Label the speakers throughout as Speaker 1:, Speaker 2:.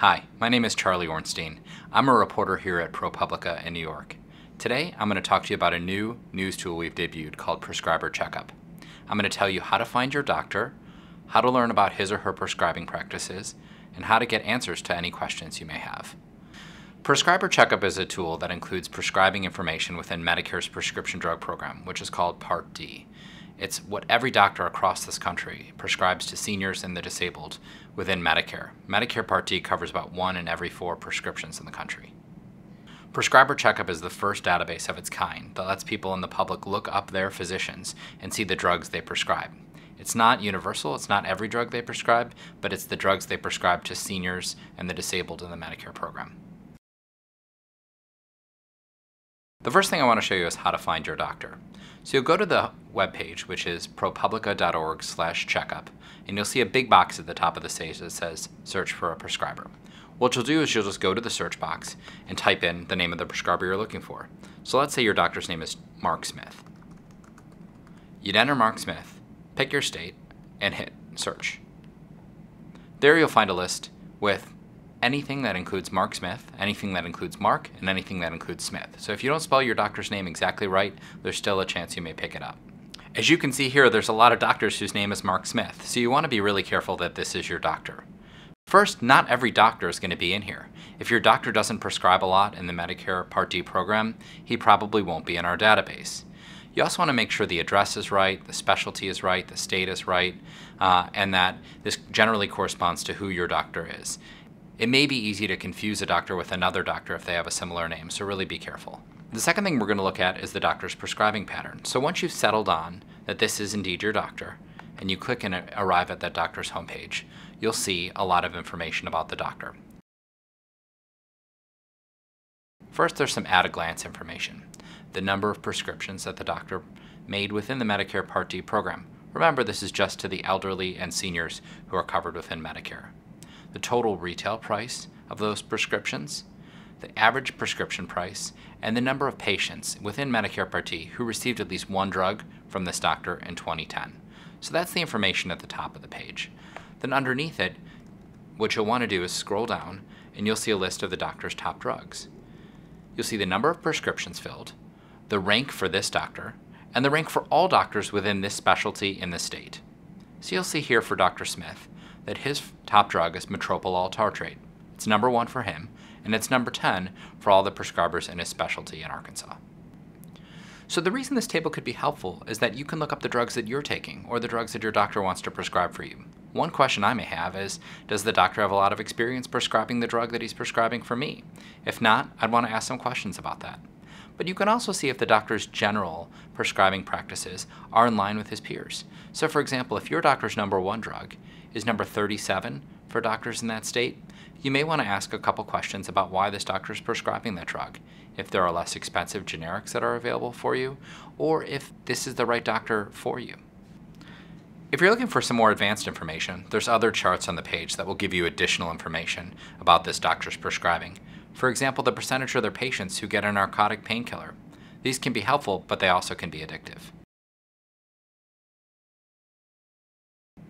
Speaker 1: Hi, my name is Charles Ornstein. I'm a reporter here at ProPublica in New York. Today, I'm going to talk to you about a new news tool we've debuted called Prescriber Checkup. I'm going to tell you how to find your doctor, how to learn about his or her prescribing practices, and how to get answers to any questions you may have. Prescriber Checkup is a tool that includes prescribing information within Medicare's prescription drug program, which is called Part D. It's what every doctor across this country prescribes to seniors and the disabled within Medicare. Medicare Part D covers about 1 in every 4 prescriptions in the country. Prescriber Checkup is the first database of its kind that lets people in the public look up their physicians and see the drugs they prescribe. It's not universal, it's not every drug they prescribe, but it's the drugs they prescribe to seniors and the disabled in the Medicare program. The first thing I want to show you is how to find your doctor. So you'll go to the webpage, which is ProPublica.org/checkup, and you'll see a big box at the top of the page that says search for a prescriber. What you'll do is you'll just go to the search box and type in the name of the prescriber you're looking for. So let's say your doctor's name is Mark Smith. You'd enter Mark Smith, pick your state, and hit search. There you'll find a list with anything that includes Mark Smith, anything that includes Mark, and anything that includes Smith. So if you don't spell your doctor's name exactly right, there's still a chance you may pick it up. As you can see here, there's a lot of doctors whose name is Mark Smith, so you want to be really careful that this is your doctor. First, not every doctor is going to be in here. If your doctor doesn't prescribe a lot in the Medicare Part D program, he probably won't be in our database. You also want to make sure the address is right, the specialty is right, the state is right, and that this generally corresponds to who your doctor is. It may be easy to confuse a doctor with another doctor if they have a similar name, so really be careful. The second thing we're going to look at is the doctor's prescribing pattern. So once you've settled on that this is indeed your doctor, and you click and arrive at that doctor's homepage, you'll see a lot of information about the doctor. First, there's some at-a-glance information. The number of prescriptions that the doctor made within the Medicare Part D program. Remember, this is just to the elderly and seniors who are covered within Medicare. The total retail price of those prescriptions, the average prescription price, and the number of patients within Medicare Part D who received at least one drug from this doctor in 2010. So that's the information at the top of the page. Then underneath it, what you'll want to do is scroll down and you'll see a list of the doctor's top drugs. You'll see the number of prescriptions filled, the rank for this doctor, and the rank for all doctors within this specialty in the state. So you'll see here for Dr. Smith that his top drug is metoprolol tartrate. It's number 1 for him, and it's number 10 for all the prescribers in his specialty in Arkansas. So the reason this table could be helpful is that you can look up the drugs that you're taking or the drugs that your doctor wants to prescribe for you. One question I may have is, does the doctor have a lot of experience prescribing the drug that he's prescribing for me? If not, I'd want to ask some questions about that. But you can also see if the doctor's general prescribing practices are in line with his peers. So for example, if your doctor's number 1 drug is number 37 for doctors in that state, you may want to ask a couple questions about why this doctor is prescribing that drug, if there are less expensive generics that are available for you, or if this is the right doctor for you. If you're looking for some more advanced information, there's other charts on the page that will give you additional information about this doctor's prescribing. For example, the percentage of their patients who get a narcotic painkiller. These can be helpful, but they also can be addictive.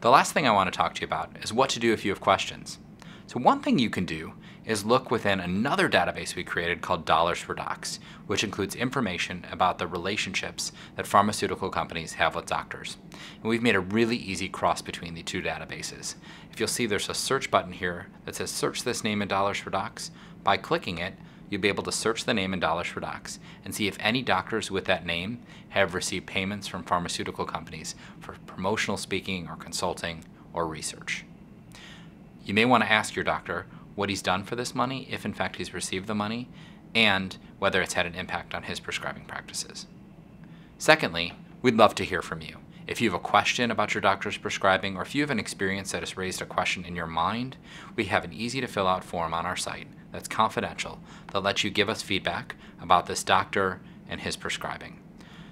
Speaker 1: The last thing I want to talk to you about is what to do if you have questions. So one thing you can do is look within another database we created called Dollars for Docs, which includes information about the relationships that pharmaceutical companies have with doctors. And we've made a really easy cross between the two databases. If you'll see, there's a search button here that says search this name in Dollars for Docs. By clicking it, you'll be able to search the name in Dollars for Docs and see if any doctors with that name have received payments from pharmaceutical companies for promotional speaking or consulting or research. You may want to ask your doctor what he's done for this money, if in fact he's received the money, and whether it's had an impact on his prescribing practices. Secondly, we'd love to hear from you. If you have a question about your doctor's prescribing, or if you have an experience that has raised a question in your mind, we have an easy to fill out form on our site that's confidential that lets you give us feedback about this doctor and his prescribing.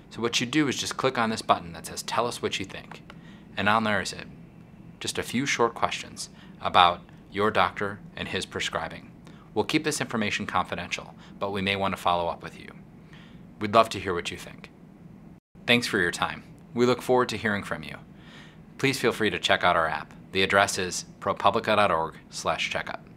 Speaker 1: So what you do is just click on this button that says tell us what you think, and on there is it. Just a few short questions about your doctor and his prescribing. We'll keep this information confidential, but we may want to follow up with you. We'd love to hear what you think. Thanks for your time. We look forward to hearing from you. Please feel free to check out our app. The address is ProPublica.org/checkup.